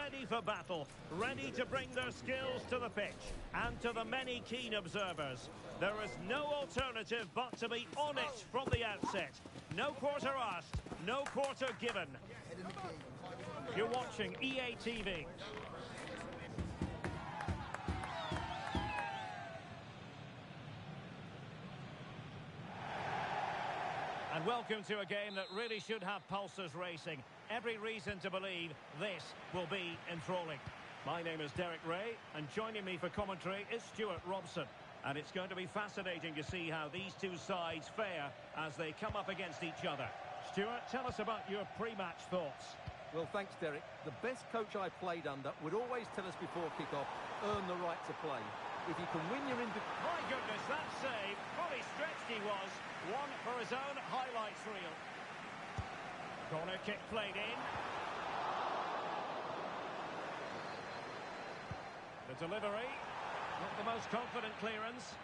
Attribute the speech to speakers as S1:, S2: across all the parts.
S1: ready for battle, ready to bring their skills to the pitch. And to the many keen observers, there is no alternative but to be on it from the outset. No quarter asked, no quarter given. You're watching EA TV. And welcome to a game that really should have pulses racing. Every reason to believe this will be enthralling. My name is Derek Ray, and joining me for commentary is Stuart Robson. And it's going to be fascinating to see how these two sides fare as they come up against each other. Stuart, tell us about your pre-match thoughts.
S2: Well, thanks, Derek. The best coach I played under would always tell us before kick-off, earn the right to play. If you can win your
S1: My goodness, that save. Fully stretched he was. One for his own highlights reel. Corner kick played in. The delivery. Not the most confident clearance.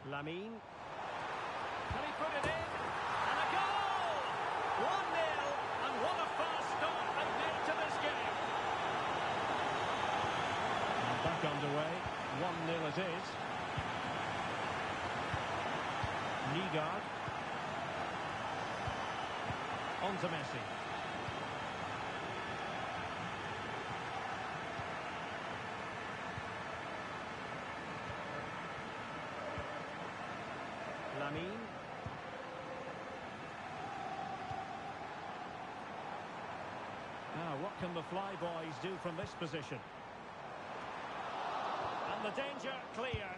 S1: Lamine. Can he put it in? And a goal! 1-0. And what a fast start they've made to this game. And back underway. 1-0 it is. Nygaard. On to Messi. Lamine. Now, what can the Flyboys do from this position? And the danger clear.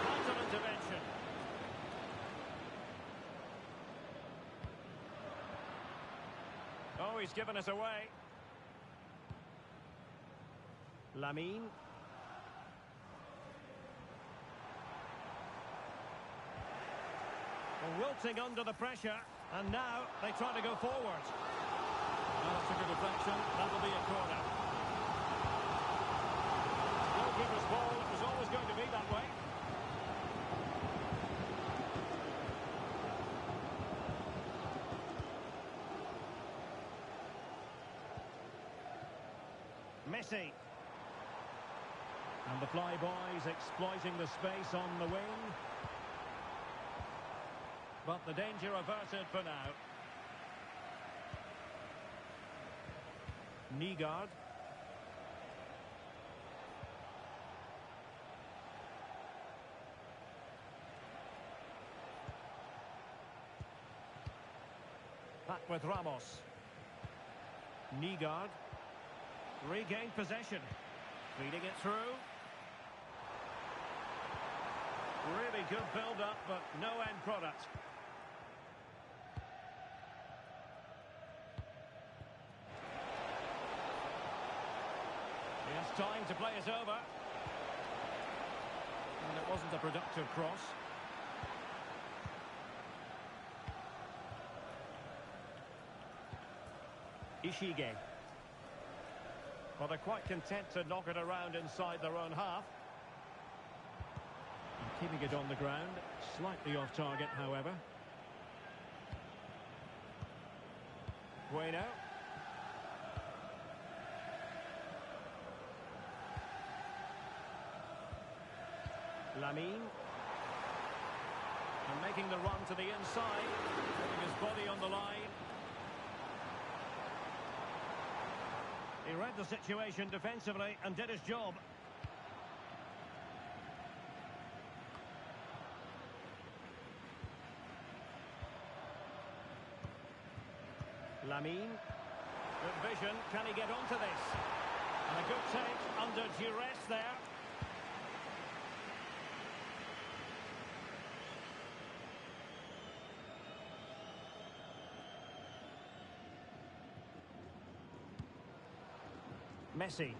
S1: Vital intervention. Oh, he's given us away. Lamine. Wilting under the pressure, and now they try to go forward. That's a good deflection. That'll be a corner. Goalkeeper's ball. It was always going to be that way. Messi. And the Flyboys exploiting the space on the wing. But the danger averted for now. Nygaard. Back with Ramos. Nygaard. Regained possession. Feeding it through. Really good build-up, but no end product. He has time to play it over. And it wasn't a productive cross. EGA. Well, they're quite content to knock it around inside their own half. And keeping it on the ground. Slightly off target, however. Bueno. Lamine. And making the run to the inside. Putting his body on the line. He read the situation defensively and did his job. Lamine. Good vision. Can he get onto this? And a good take under duress there. Messi.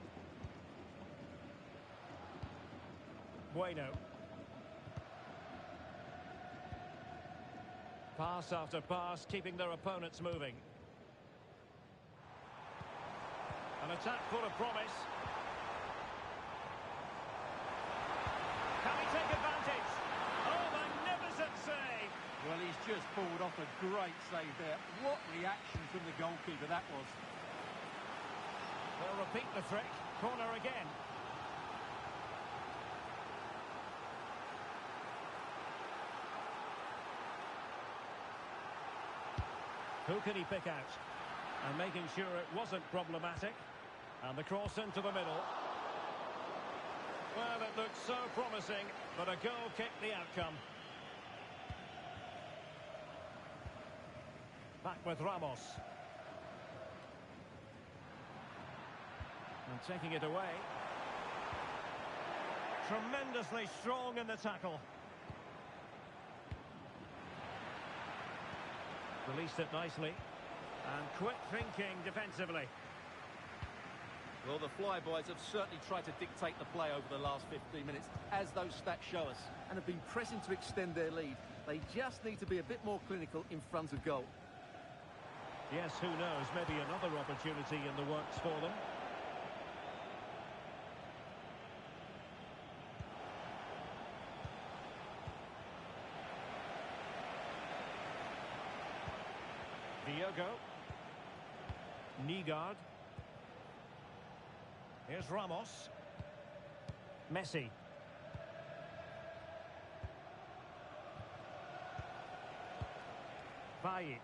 S1: Bueno. Pass after pass, keeping their opponents moving. An attack full of promise. Can he take advantage? Oh, magnificent save!
S2: Well, he he's just pulled off a great save there. What reaction from the goalkeeper that was.
S1: They'll repeat the trick. Corner again. Who can he pick out? And making sure it wasn't problematic. And the cross into the middle. Well, it looked so promising, but a goal kicked the outcome. Back with Ramos. And taking it away. Tremendously strong in the tackle. Released it nicely. And quick thinking defensively.
S2: Well, the Flyboys have certainly tried to dictate the play over the last 15 minutes, as those stats show us, and have been pressing to extend their lead. They just need to be a bit more clinical in front of goal.
S1: Yes, who knows, maybe another opportunity in the works for them. Diogo. Nygaard. Here's Ramos. Messi. Bajic.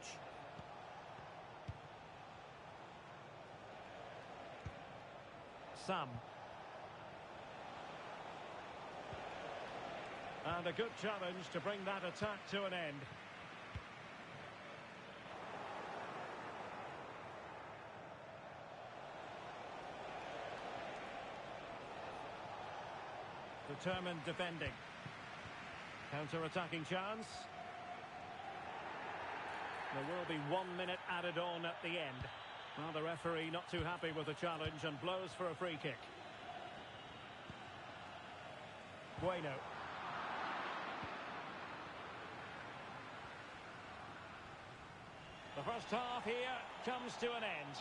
S1: Sam. And a good challenge to bring that attack to an end. Determined defending. Counter-attacking chance. There will be 1 minute added on at the end. Well, the referee not too happy with the challenge and blows for a free kick. Bueno. The first half here comes to an end.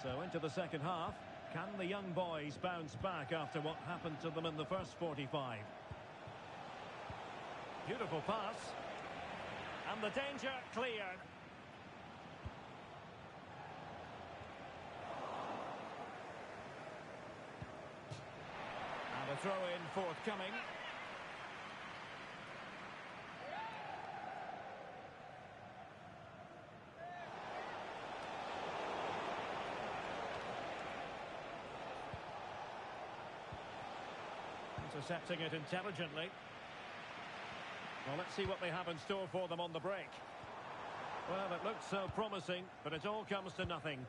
S1: So into the second half. Can the young boys bounce back after what happened to them in the first 45? Beautiful pass. And the danger cleared. And a throw-in forthcoming. Intercepting it intelligently. Well, let's see what they have in store for them on the break. Well, it looked so promising, but it all comes to nothing.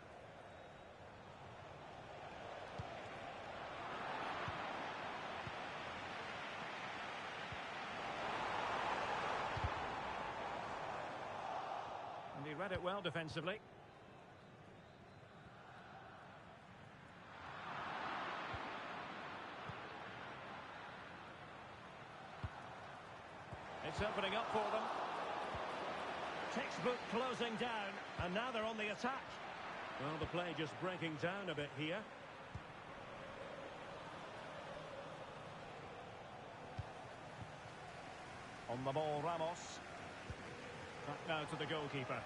S1: And he read it well defensively. It's opening up for them. Textbook closing down, and now they're on the attack. Well, the play just breaking down a bit here. On the ball, Ramos. Back now to the goalkeeper.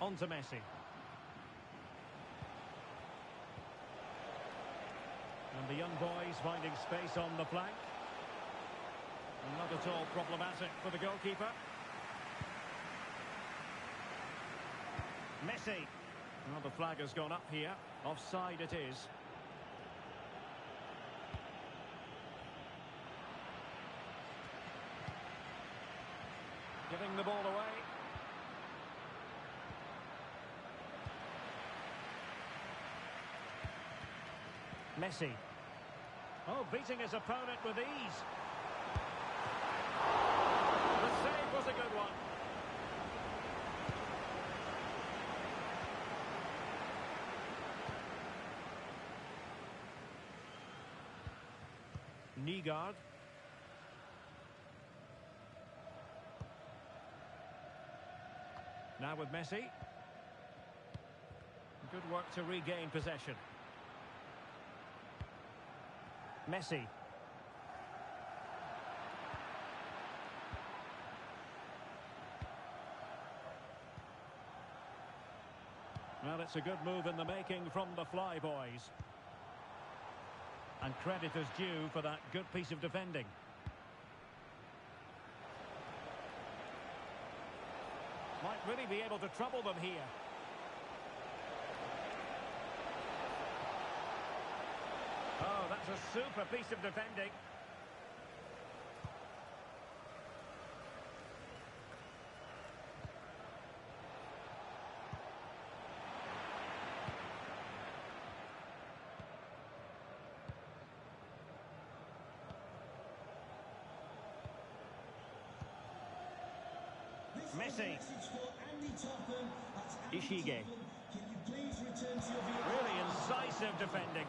S1: On to Messi. And the young boys finding space on the flank. And not at all problematic for the goalkeeper. Messi. Well, the flag has gone up here. Offside it is. Giving the ball away. Messi. Oh, beating his opponent with ease. The save was a good one. Nygaard. Now with Messi. Good work to regain possession. Messi. Well, it's a good move in the making from the Flyboys. And credit is due for that good piece of defending. Might really be able to trouble them here. Oh, that's a super piece of defending. Messi. EGA. Really incisive defending.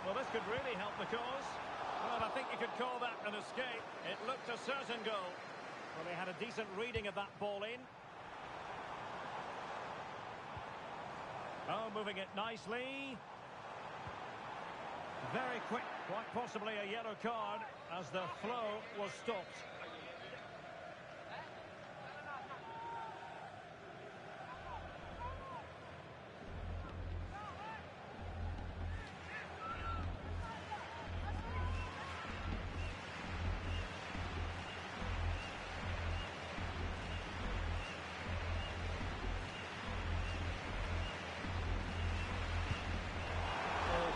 S1: Well, this could really help the cause. Well, I think you could call that an escape. It looked a certain goal. Well, they had a decent reading of that ball in. Oh, moving it nicely. Very quick, quite possibly a yellow card as the flow was stopped.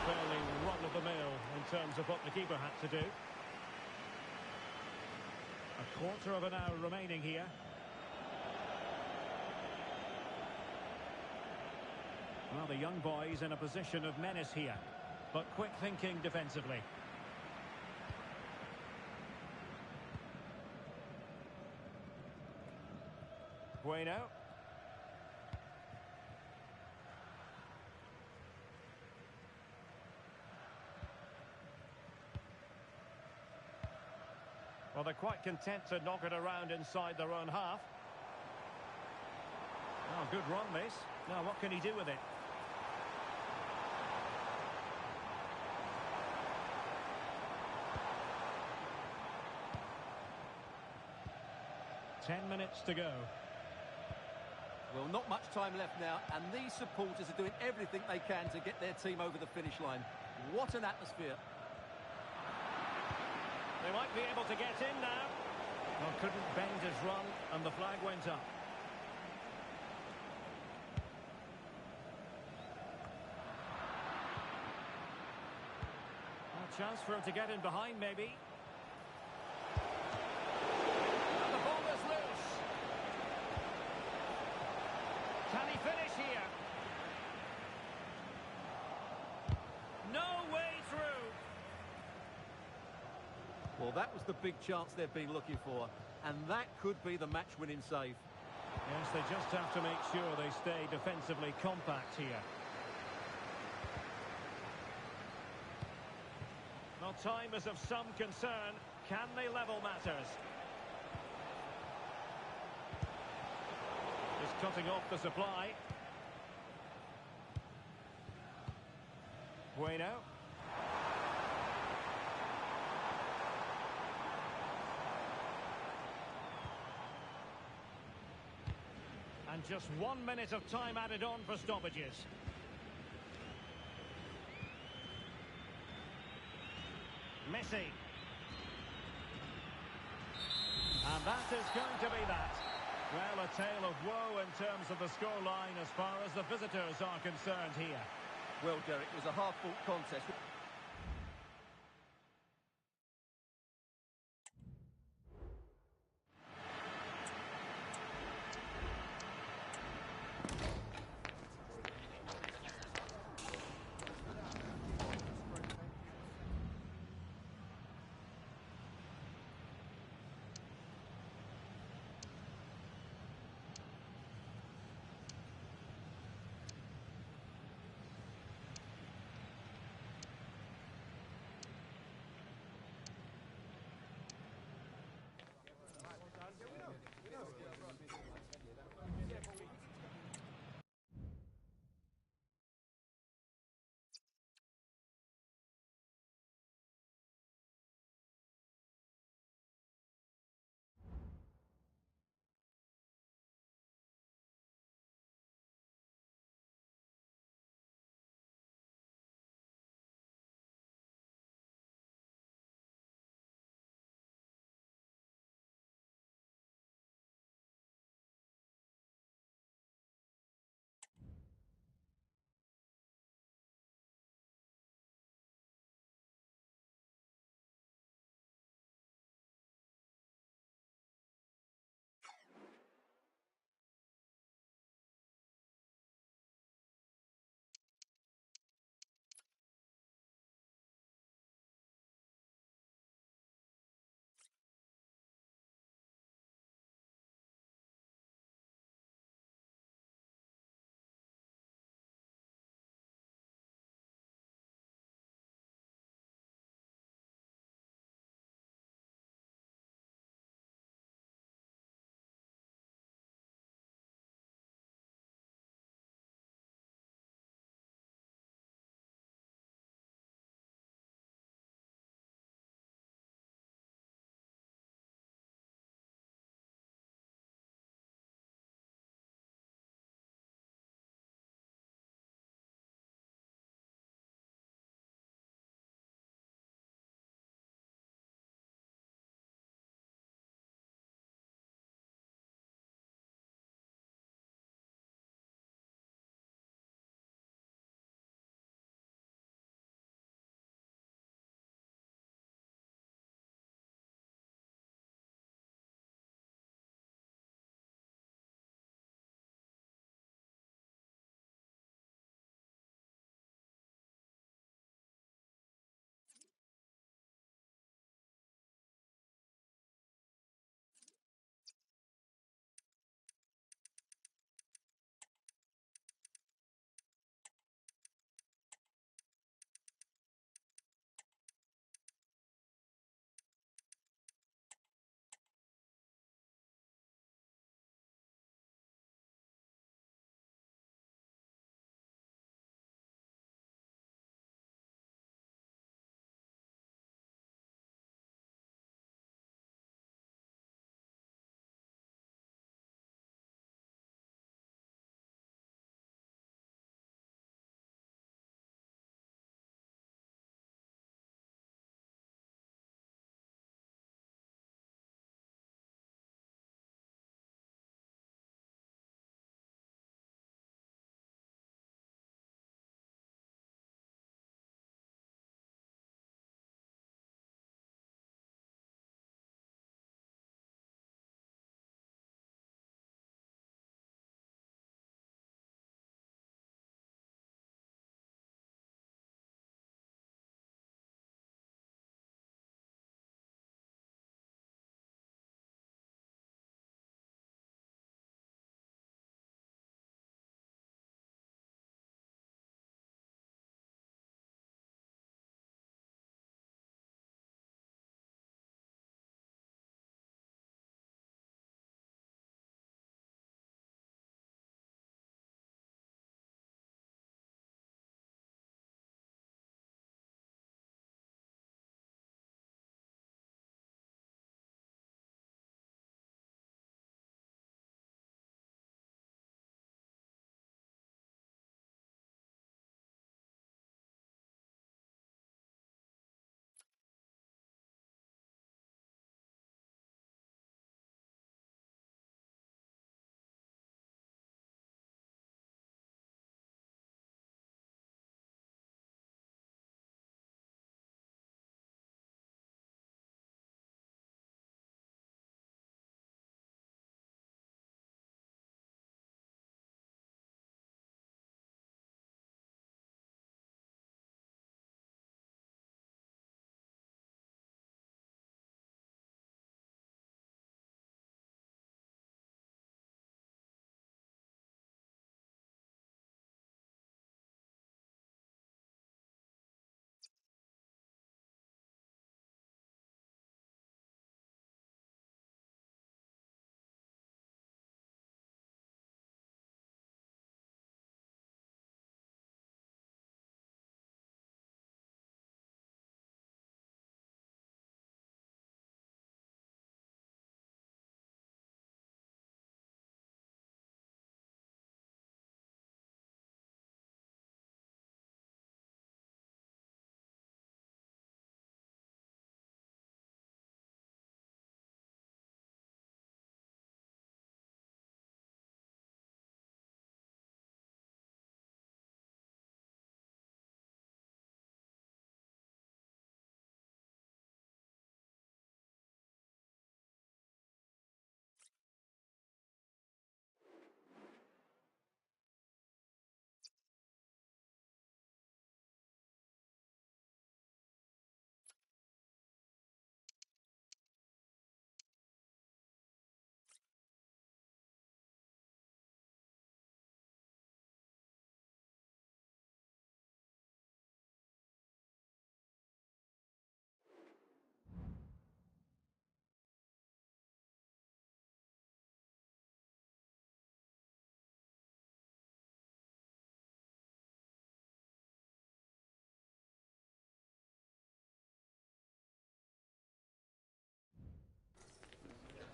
S1: Fairly run-of-the-mill in terms of what the keeper had to do. A quarter of an hour remaining here. Well, the young boys in a position of menace here, but quick thinking defensively. Bueno. Well, they're quite content to knock it around inside their own half. Oh, good run, this. Now, what can he do with it? Ten minutes to go.
S2: Well, not much time left now, and these supporters are doing everything they can to get their team over the finish line. What an atmosphere.
S1: They might be able to get in now. Well, couldn't bend his run, and the flag went up. A chance for him to get in behind, maybe. And the ball is loose. Can he finish here? No way through.
S2: Well, that was the big chance they've been looking for, and that could be the match-winning save.
S1: Yes, they just have to make sure they stay defensively compact here. Well, time is of some concern. Can they level matters? Just cutting off the supply. Bueno. And just 1 minute of time added on for stoppages. Messi. And that is going to be that. Well, a tale of woe in terms of the scoreline as far as the visitors are concerned here.
S2: Well, Derek, it was a hard-fought contest.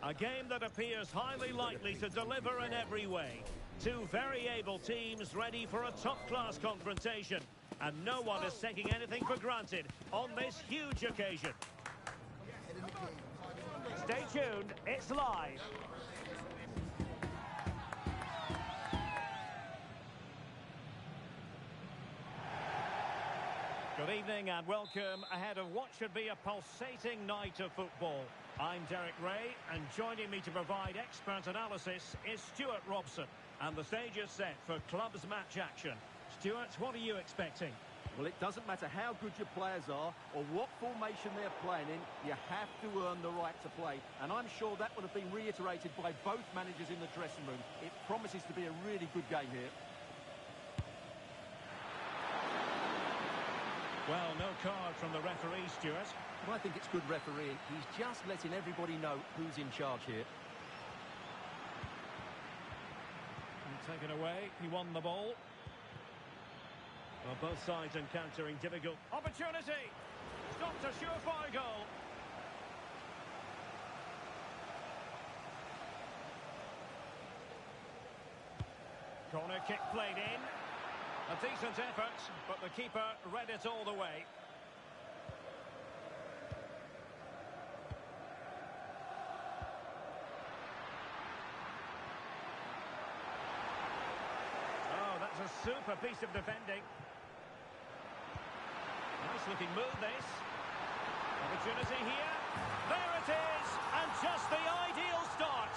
S1: A game that appears highly likely to deliver in every way. Two very able teams ready for a top-class confrontation. And no one is taking anything for granted on this huge occasion. Stay tuned, it's live. Good evening and welcome ahead of what should be a pulsating night of football. I'm Derek Ray, and joining me to provide expert analysis is Stuart Robson. And the stage is set for clubs match action. Stuart, what are you expecting?
S2: Well, it doesn't matter how good your players are or what formation they're playing in, you have to earn the right to play. And I'm sure that would have been reiterated by both managers in the dressing room. It promises to be a really good game here.
S1: Well, no card from the referee, Stuart.
S2: Well, I think it's good refereeing. He's just letting everybody know who's in charge here.
S1: Taken away, he won the ball. Well, both sides encountering difficult opportunity. Stopped a surefire goal. Corner kick played in. A decent effort, but the keeper read it all the way. Oh, that's a super piece of defending. Nice looking move, this. Opportunity here. There it is, and just the ideal start.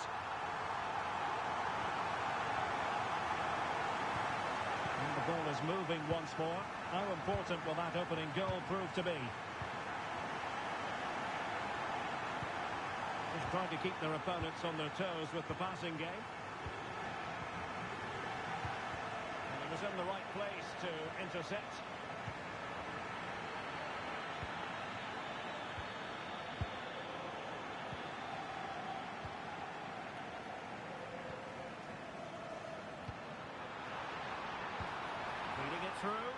S1: And the ball is moving once more. How important will that opening goal prove to be? Just trying to keep their opponents on their toes with the passing game. And he was in the right place to intercept. Feeding it through.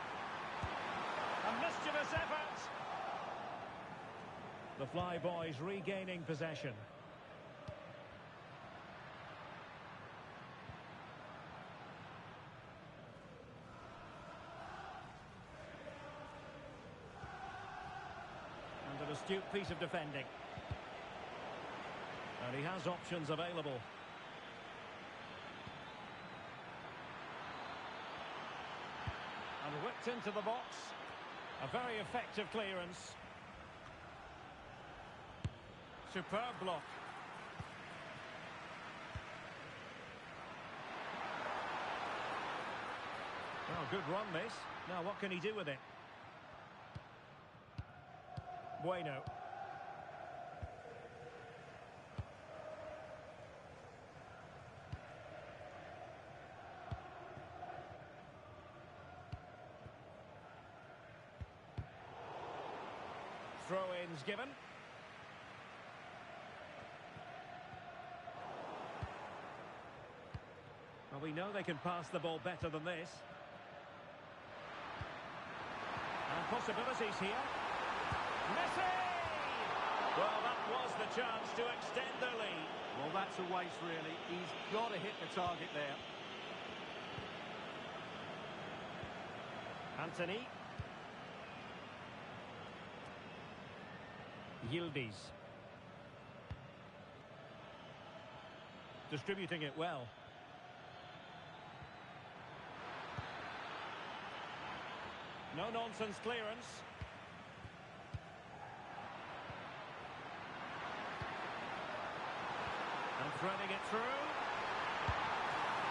S1: A mischievous effort. The Flyboys regaining possession. And an astute piece of defending. And he has options available. And whipped into the box. A very effective clearance. Superb block. Oh, good run this. Now what can he do with it? Bueno. Throw-ins given. Well, we know they can pass the ball better than this. And possibilities here. Messi! Well, that was the chance to extend their lead.
S2: Well, that's a waste, really. He's got to hit the target there.
S1: Anthony. Yildiz. Distributing it well. No-nonsense clearance. And threading it through.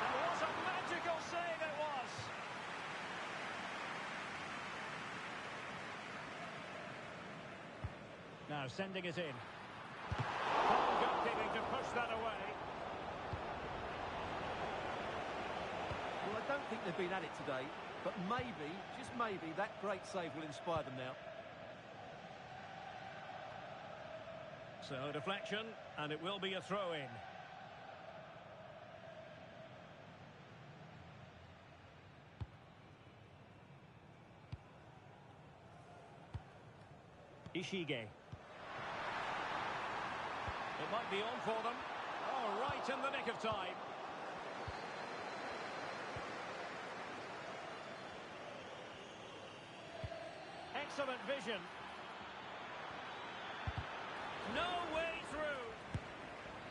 S1: And what a magical save it was! Now sending it in. Goalkeeping to push that away.
S2: Well, I don't think they've been at it today, but maybe, just maybe, that great save will inspire them now.
S1: So deflection, and it will be a throw-in. EGA. It might be on for them. Oh, right in the nick of time. Excellent vision. No way through.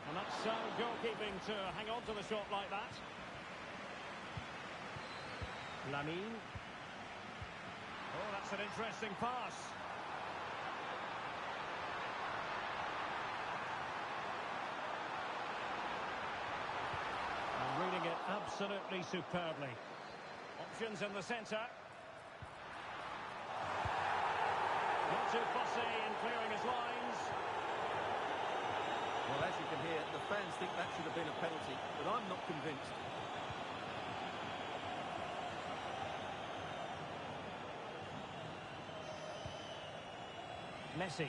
S1: And that's sound goalkeeping to hang on to the shot like that. Lamine. Oh, that's an interesting pass. And reading it absolutely superbly. Options in the centre. Not too fussy in clearing his lines.
S2: Well, as you can hear, the fans think that should have been a penalty, but I'm not convinced.
S1: Messi.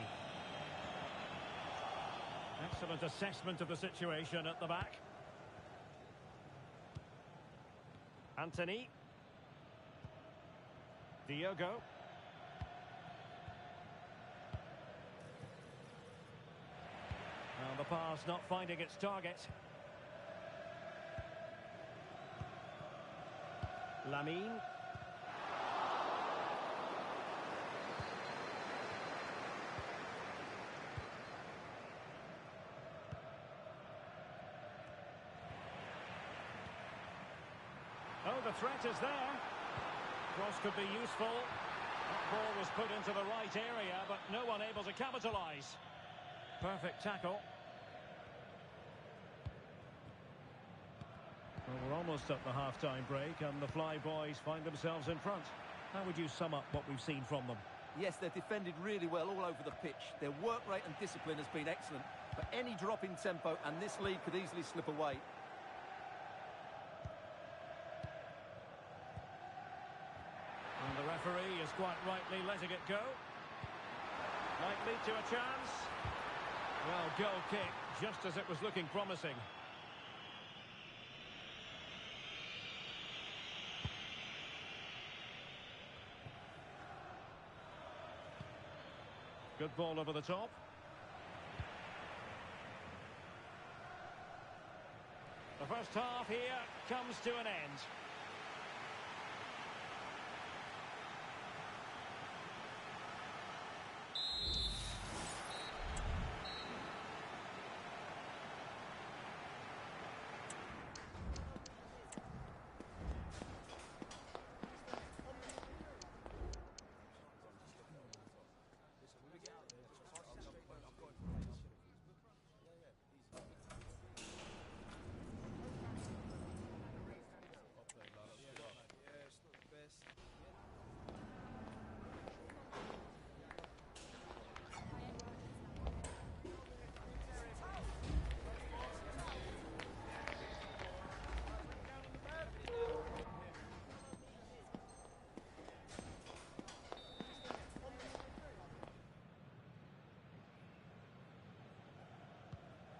S1: Excellent assessment of the situation at the back. Anthony. Diogo. Well, the pass not finding its target. Lamine. Oh, the threat is there. Cross could be useful. That ball was put into the right area, but no one able to capitalise. Perfect tackle. Well, we're almost at the half-time break, and the Fly Boys find themselves in front. How would you sum up what we've seen from them?
S2: Yes, they've defended really well all over the pitch. Their work rate and discipline has been excellent. But any drop in tempo, and this lead could easily slip away.
S1: And the referee is quite rightly letting it go. Might lead to a chance. Well, goal kick, just as it was looking promising. Good ball over the top. The first half here comes to an end.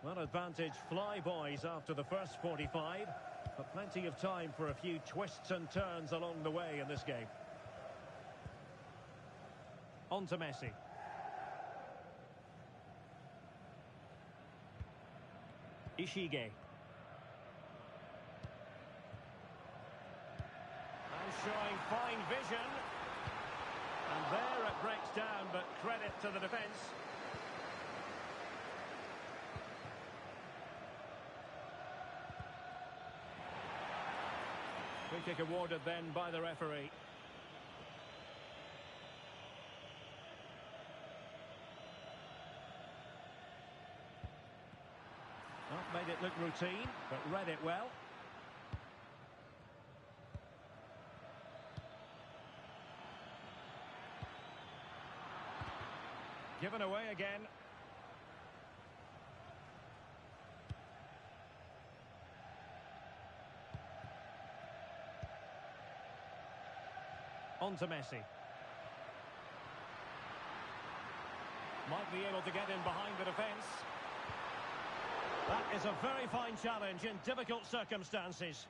S1: Well, advantage Fly Boys after the first 45, but plenty of time for a few twists and turns along the way in this game. On to Messi. EGA. And showing fine vision. And there it breaks down, but credit to the defence. Free kick awarded then by the referee. Not made it look routine, but read it well. Given away again. On to Messi. Might be able to get in behind the defence. That is a very fine challenge in difficult circumstances.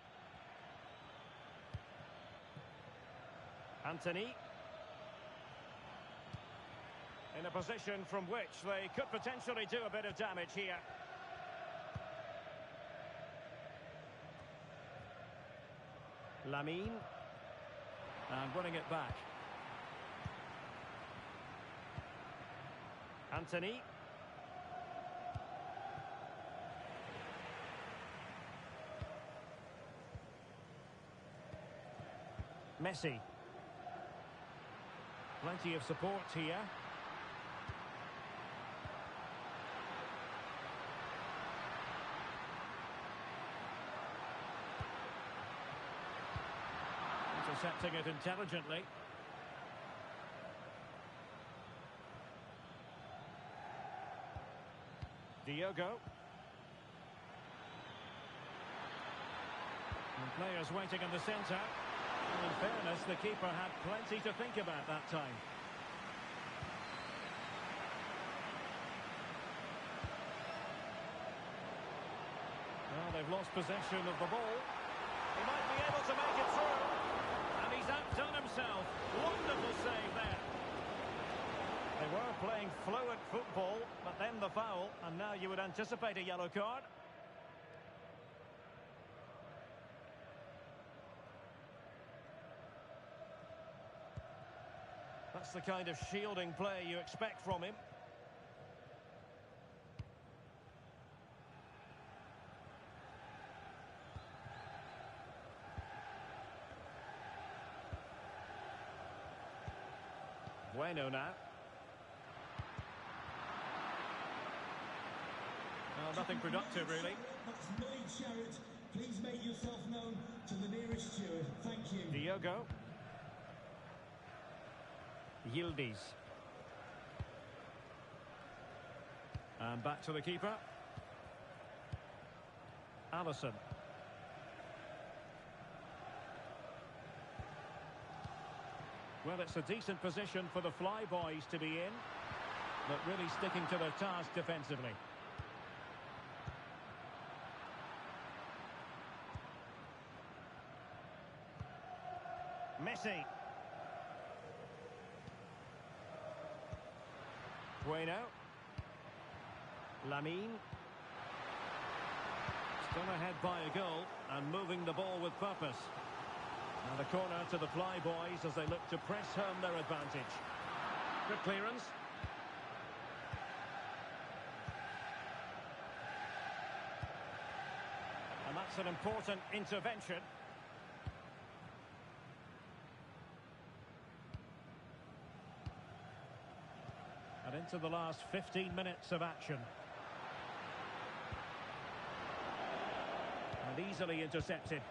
S1: Anthony. In a position from which they could potentially do a bit of damage here. Lamine. And winning it back. Anthony. Messi. Plenty of support here. Intercepting it intelligently. Diogo. And players waiting in the centre. In fairness, the keeper had plenty to think about that time. Well, they've lost possession of the ball. He might be able to make it through. And he's outdone himself. Wonderful save there. They were playing fluid football, but then the foul, and now you would anticipate a yellow card. That's the kind of shielding play you expect from him. Bueno now. Well, nothing productive, really.
S3: That's Millie Sherrod. Please make yourself known to the nearest steward. Thank you.
S1: Diogo. Yildiz. And back to the keeper. Alisson. Well, it's a decent position for the Flyboys to be in, but really sticking to their task defensively. Messi. Bueno. Lamine. Still ahead by a goal and moving the ball with purpose. Now the corner to the Flyboys as they look to press home their advantage. Good clearance. And that's an important intervention. And into the last 15 minutes of action. And easily intercepted.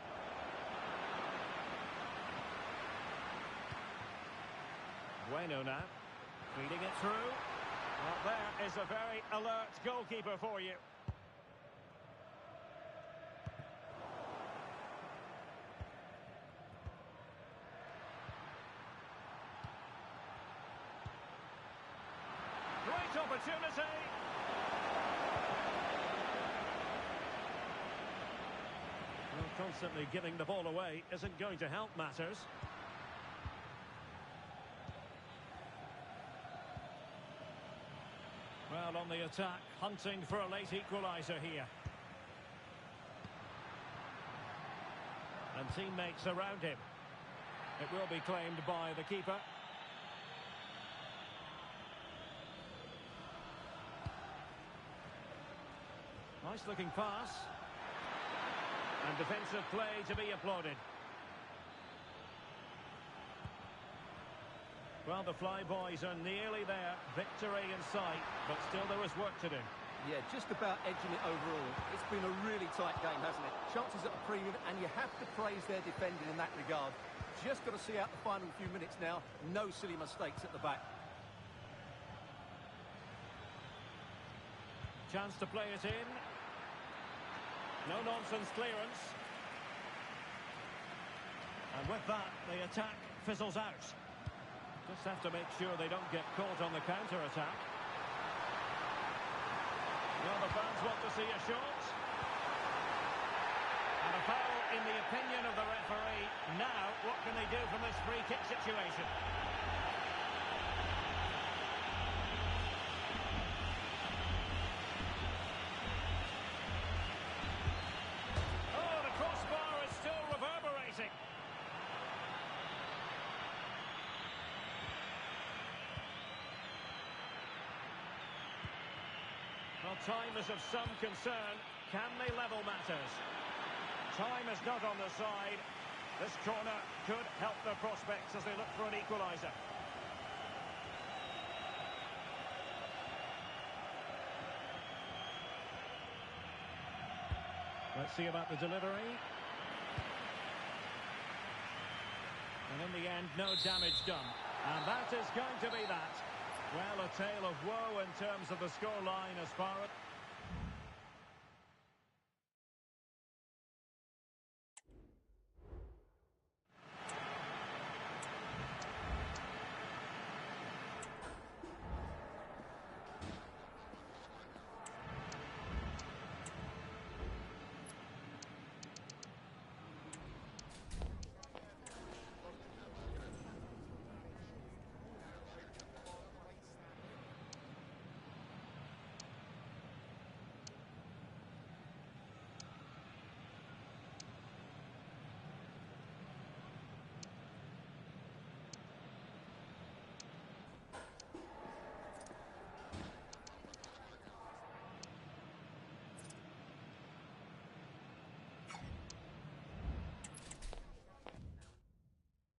S1: Bueno now, feeding it through. Well, there is a very alert goalkeeper for you. Great opportunity. Well, constantly giving the ball away isn't going to help matters. Well, on the attack, hunting for a late equaliser here. And teammates around him. It will be claimed by the keeper. Nice looking pass. And defensive play to be applauded. Well, the Flyboys are nearly there. Victory in sight, but still there is work to do.
S2: Yeah, just about edging it overall. It's been a really tight game, hasn't it? Chances at a premium, and you have to praise their defending in that regard. Just got to see out the final few minutes now. No silly mistakes at the back.
S1: Chance to play it in. No-nonsense clearance. And with that, the attack fizzles out. Just have to make sure they don't get caught on the counter-attack. Well, the fans want to see a shot. And a foul in the opinion of the referee. Now, what can they do from this free kick situation? Oh, the crossbar is still reverberating. Well, time is of some concern. Can they level matters? Time is not on the side. This corner could help their prospects as they look for an equaliser. Let's see about the delivery. And in the end, no damage done. And that is going to be that. Well, a tale of woe in terms of the scoreline as far as...